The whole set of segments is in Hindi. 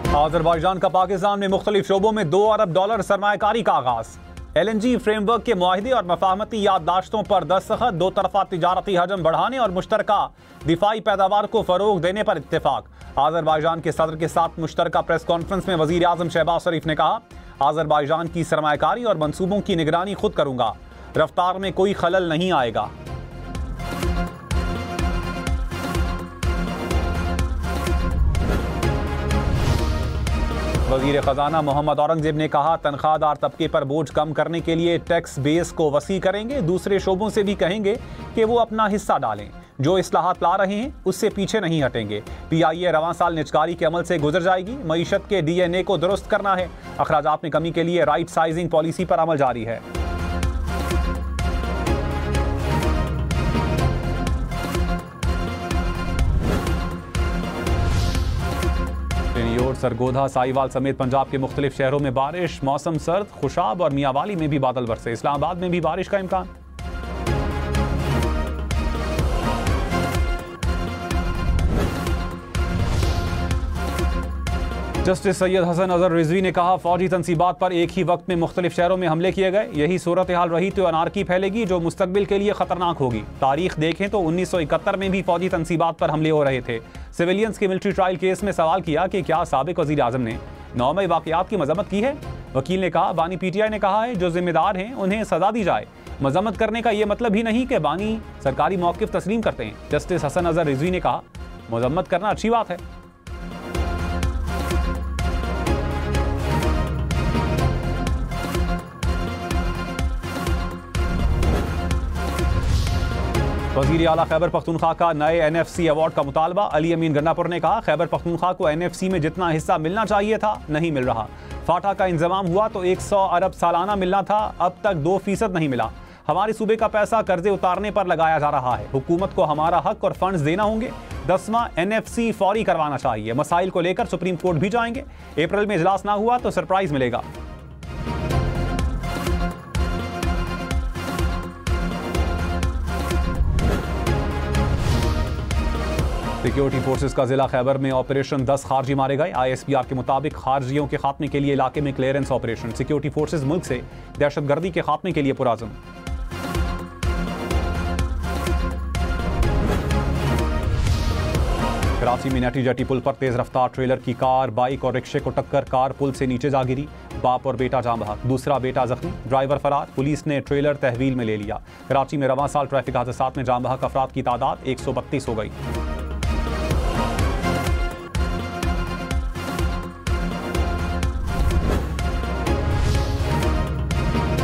आज़रबाईजान का पाकिस्तान में मुख्तलिफ शोबों में $2 अरब सरमायाकारी का आगाज। LNG फ्रेमवर्क के मुआहिदे और मफाहमती याददाश्तों पर दस्तखत, दो तरफा तिजारती हजम बढ़ाने और मुश्तरका दिफाई पैदावार को फरोग देने पर इत्तेफाक। आज़रबाईजान के सदर के साथ मुश्तरका प्रेस कॉन्फ्रेंस में वज़ीर आज़म शहबाज शरीफ ने कहा, आज़रबाईजान की सरमायाकारी और मंसूबों की निगरानी खुद करूंगा, रफ्तार में कोई खलल नहीं आएगा। वज़ीर ख़जाना मोहम्मद औरंगज़ेब ने कहा, तनख्वाहदार तबके पर बोझ कम करने के लिए टैक्स बेस को वसी करेंगे। दूसरे शोबों से भी कहेंगे कि वो अपना हिस्सा डालें। जो इस्लाहात ला रहे हैं उससे पीछे नहीं हटेंगे। PIA रवां साल निजकारी के अमल से गुजर जाएगी। मईशत के DNA को दुरुस्त करना है। अखराजात में कमी के लिए राइट साइजिंग पॉलिसी पर अमल जारी है। सरगोधा, साहिवाल समेत पंजाब के मुख्तलिफ शहरों में बारिश। मौसम सर्द, खुशाब और मियांवाली में भी बादल बरसे। इस्लामाबाद में भी बारिश का इम्कान। जस्टिस सैयद हसन अजहर रिजवी ने कहा, फौजी तनसीबात पर एक ही वक्त में मुख्तलिफ शहरों में हमले किए गए। यही सूरत हाल रही तो अनारकी फैलेगी जो मुस्तकबिल के लिए खतरनाक होगी। तारीख देखें तो 1971 में भी फौजी तनसीबात पर हमले हो रहे थे। सिविलियंस के मिलिट्री ट्रायल केस में सवाल किया कि क्या साबिक वज़ीर आज़म ने 9 मई वाक़यात की मजम्मत की है। वकील ने कहा, बानी PTI ने कहा है जो जिम्मेदार हैं उन्हें सजा दी जाए। मजम्मत करने का यह मतलब ही नहीं कि बानी सरकारी मौक़िफ़ तस्लीम करते हैं। जस्टिस हसन अजहर रिजवी ने कहा, मजम्मत करना अच्छी बात है। वज़ीर आला खैबर पख्तूनख्वा का नए NFC अवार्ड का मुतालबा। अली अमीन गन्नापुर ने कहा, खैबर पख्तूनख्वा को NFC में जितना हिस्सा मिलना चाहिए था नहीं मिल रहा। फाटा का इंतजाम हुआ तो 100 अरब सालाना मिलना था, अब तक 2% नहीं मिला। हमारे सूबे का पैसा कर्जे उतारने पर लगाया जा रहा है। हुकूमत को हमारा हक और फंड्स देना होंगे। 10वां NFC फौरी करवाना चाहिए। मसाइल को लेकर सुप्रीम कोर्ट भी जाएंगे। अप्रैल में इजलास ना हुआ तो सरप्राइज मिलेगा। सिक्योरिटी फोर्सेस का जिला खैबर में ऑपरेशन 10 खारजी मारे गए। ISPR के मुताबिक खारजियों के खात्मे के लिए इलाके में क्लियरेंस ऑपरेशन। सिक्योरिटी फोर्सेस मुल्क से दहशतगर्दी के खात्मे के लिए पुरअज़्म। कराची में नेटी जेटी पुल पर तेज रफ्तार ट्रेलर की कार, बाइक और रिक्शे को टक्कर। कार पुल से नीचे जा गिरी। बाप और बेटा जान बहक, दूसरा बेटा जख्मी, ड्राइवर फरार। पुलिस ने ट्रेलर तहवील में ले लिया। कराची में रवां साल ट्रैफिक हादसात में जान बहक अफराद की तादाद 132 हो गई।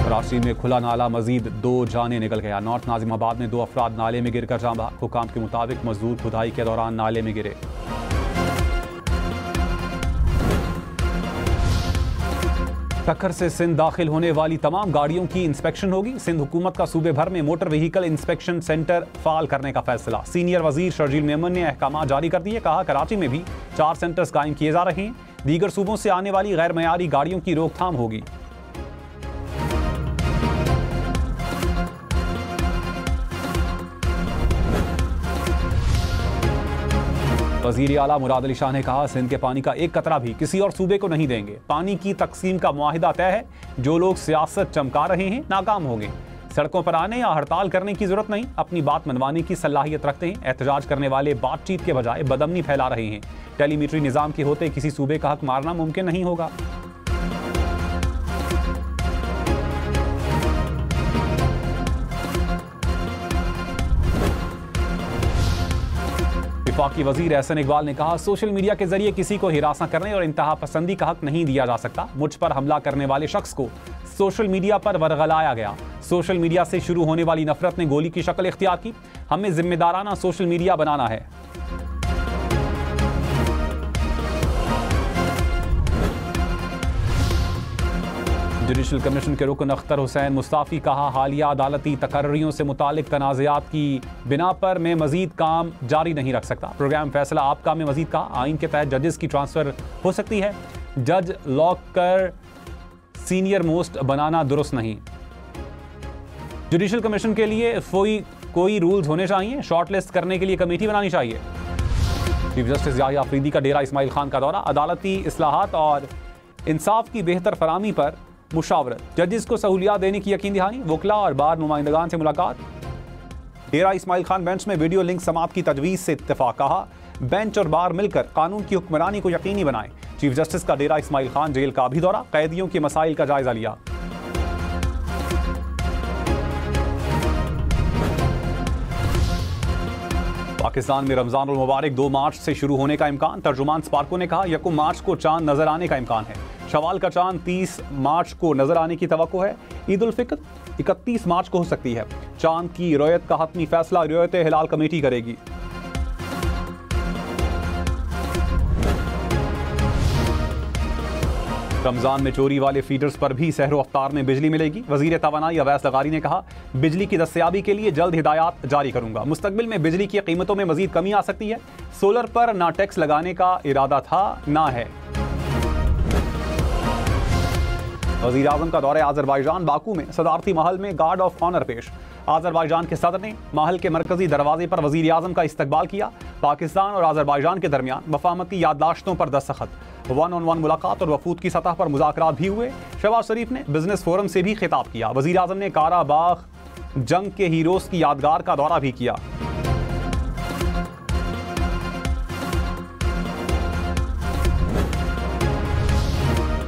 कराची में खुला नाला, मजीद 2 जानें निकल गया। नॉर्थ नाजिमाबाद में 2 अफराद नाले में गिरकर जान बहक। हुकाम के मुताबिक मजदूर खुदाई के दौरान नाले में गिरे। टक्कर से सिंध दाखिल होने वाली तमाम गाड़ियों की इंस्पेक्शन होगी। सिंध हुकूमत का सूबे भर में मोटर व्हीकल इंस्पेक्शन सेंटर फाल करने का फैसला। सीनियर वजीर शर्जील मेमन ने अहकाम जारी कर दिए। कहा, कराची में भी 4 सेंटर्स कायम किए जा रहे हैं। दीगर सूबों से आने वाली गैर मयारी गाड़ियों की रोकथाम होगी। वज़ीर आला मुराद अली शाह ने कहा, सिंध के पानी का एक कतरा भी किसी और सूबे को नहीं देंगे। पानी की तकसीम का मुआहिदा तय है। जो लोग सियासत चमका रहे हैं नाकाम होंगे। सड़कों पर आने या हड़ताल करने की जरूरत नहीं, अपनी बात मनवाने की सलाहियत रखते हैं। एहतजाज करने वाले बातचीत के बजाय बदअमनी फैला रहे हैं। टेलीमीटरी निज़ाम के होते किसी सूबे का हक मारना मुमकिन नहीं होगा। वफाकी वजीर एहसन इकबाल ने कहा, सोशल मीडिया के जरिए किसी को हिरासा करने और इंतहा पसंदी का हक नहीं दिया जा सकता। मुझ पर हमला करने वाले शख्स को सोशल मीडिया पर वरगलाया गया। सोशल मीडिया से शुरू होने वाली नफरत ने गोली की शक्ल इख्तियार की। हमें जिम्मेदाराना सोशल मीडिया बनाना है। जुडिशल कमीशन के रुकन अख्तर हुसैन मुस्ताफ़ी कहा, हालिया अदालती तकर्रियों से मुतालिक तनाज़ात की बिना पर मैं मजीद काम जारी नहीं रख सकता। प्रोग्राम फैसला आपका में मजीद कहा, आइन के तहत जजेस की ट्रांसफ़र हो सकती है। जज लॉक कर सीनियर मोस्ट बनाना दुरुस्त नहीं। जुडिशल कमीशन के लिए कोई रूल्स होने चाहिए। शॉर्ट लिस्ट करने के लिए कमेटी बनानी चाहिए। चीफ जस्टिस याहिया अफरीदी का डेरा इस्माइल खान का दौरा, अदालती इस्लाहात और इंसाफ की बेहतर फराहमी पर मुशावरत, जजेस को सहूलियात देने की यकीन दहानी, वकला और बार नुमाइंदगान से मुलाकात। डेरा इस्माइल खान बेंच में वीडियो लिंक समात की तजवीज़ से इत्तेफाक, कहा बेंच और बार मिलकर कानून की हुक्मरानी को यकीनी बनाएं। चीफ जस्टिस का डेरा इस्माइल खान जेल का भी दौरा, कैदियों के मसाइल का जायजा लिया। पाकिस्तान में रमजान उल मुबारक 2 मार्च से शुरू होने का इम्कान, तर्जुमान स्पार्को ने कहा 1 मार्च को चांद नजर आने का इम्कान है। शवाल का चांद 30 मार्च को नजर आने की तवक्को है। ईद उल फितर 31 मार्च को हो सकती है। चांद की रोयत का हतमी फैसला रोयत हिलाल कमेटी करेगी। रमजान में चोरी वाले फीडर्स पर भी सहरो अफ्तार में बिजली मिलेगी। वजीर तवानाई अवैस लगारी ने कहा बिजली की दस्तयाबी के लिए जल्द हिदायत जारी करूंगा। मुस्तकबिल में बिजली की कीमतों में मजीद कमी आ सकती है। सोलर पर ना टैक्स लगाने का इरादा था ना है। वज़ीर आज़म का दौरे आज़रबाईजान, बाकू में सदारती महल में गार्ड ऑफ ऑनर पेश। आज़रबाईजान के सदर ने महल के मरकजी दरवाजे पर वज़ीर आज़म का इस्तकबाल किया। पाकिस्तान और आज़रबाईजान के दरमियान मफाहमती याददाश्तों पर दस्तखत, 1-on-1 मुलाकात और वफूद की सतह पर मुज़ाकरात भी हुए। शहबाज शरीफ ने बिजनेस फोरम से भी खिताब किया। वज़ीर आज़म ने कारा बाग जंग के हीरोज़ की यादगार का दौरा भी किया।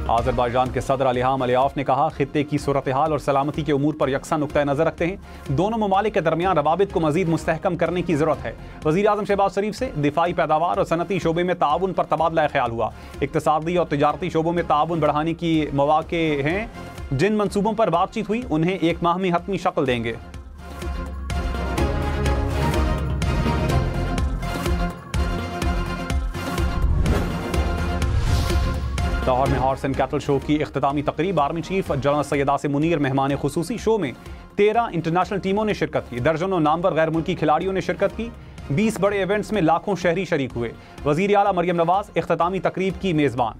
आज़रबाईजान के सदर इल्हाम अलियाफ ने कहा खित्ते की सूरत हाल और सलामती के उमूर पर यकसा नुक्ता नज़र रखते हैं। दोनों ममालिक के दरमियान रवाबित को मजीद मुस्तहकम करने की ज़रूरत है। वज़ीर आज़म शहबाज शरीफ से दिफाई पैदावार और सनती शोबे में ताउन पर तबादला ख्याल हुआ। इक्तसादी और तिजारती शोबों में ताउन बढ़ाने की मौक़े हैं। जिन मनसूबों पर बातचीत हुई उन्हें 1 माह में हतमी शक्ल देंगे। लाहौर में हॉर्स एंड कैटल शो की इख्तितामी तकरीब, army chief general Syed Asim Munir मेहमान खुसूसी। शो में 13 इंटरनेशनल टीमों ने शिरकत की। दर्जनों नामवर गैर मुल्की खिलाड़ियों ने शिरकत की। 20 बड़े इवेंट्स में लाखों शहरी शरीक हुए। वज़ीर आला मरियम नवाज इख्तितामी तकरीब की मेज़बान।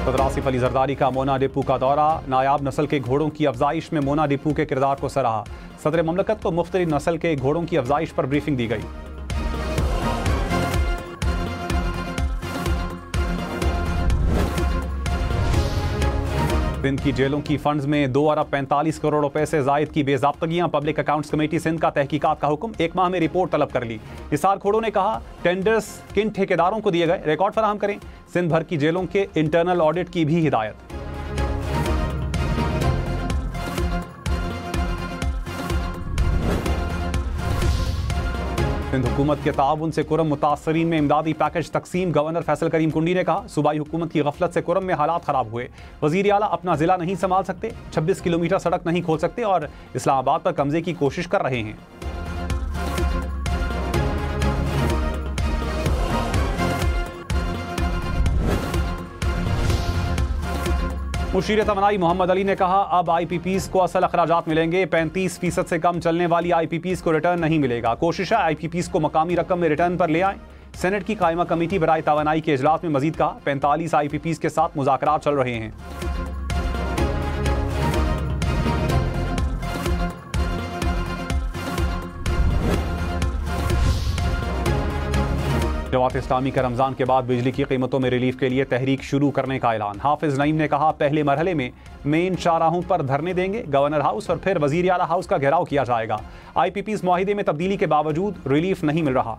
सदर आसिफ अली जरदारी का मोना डिपू का दौरा, नायाब नस्ल के घोड़ों की अफजाइश में मोना डिपू के किरदार को सराहा। सदर ममलकत को मुख्तलिफ नस्ल के घोड़ों की अफजाइश पर ब्रीफिंग दी गई। सिंध की जेलों की फंड्स में 2 अरब 45 करोड़ रुपए से जायद की बेज़ाब्तगियां। पब्लिक अकाउंट्स कमेटी सिंध का तहकीकात का हुक्म, 1 माह में रिपोर्ट तलब कर ली। निसार खोड़ों ने कहा टेंडर्स किन ठेकेदारों को दिए गए, रिकॉर्ड फराहम करें। सिंध भर की जेलों के इंटरनल ऑडिट की भी हिदायत। सिंध हुकूमत के ताउन से कुरम मुतासरीन में इमदादी पैकेज तकसीम। गवर्नर फैसल करीम कुंडी ने कहा सूबाई हुकूमत की गफलत से कुरम में हालात खराब हुए। वजीर आला अपना जिला नहीं संभाल सकते, 26 किलोमीटर सड़क नहीं खोल सकते और इस्लामाबाद पर कब्जे की कोशिश कर रहे हैं। मुशीर तवानाई मोहम्मद अली ने कहा अब IPPs को असल अखराजात मिलेंगे। 35% से कम चलने वाली IPPs को रिटर्न नहीं मिलेगा। कोशिश है IPPs को मकामी रकम में रिटर्न पर ले आए। सेनेट की कायमा कमेटी बराए तवानाई के इजलास में मजीद कहा 45 IPPs के साथ मुज़ाकरात चल रहे हैं। जमात इस्लामी का रमजान के बाद बिजली की कीमतों में रिलीफ के लिए तहरीक शुरू करने का ऐलान। हाफिज नईम ने कहा पहले मरहले में मेन शाहराहों पर धरने देंगे, गवर्नर हाउस और फिर वजीर आला हाउस का घेराव किया जाएगा। IPPs मुआहिदे में तब्दीली के बावजूद रिलीफ नहीं मिल रहा।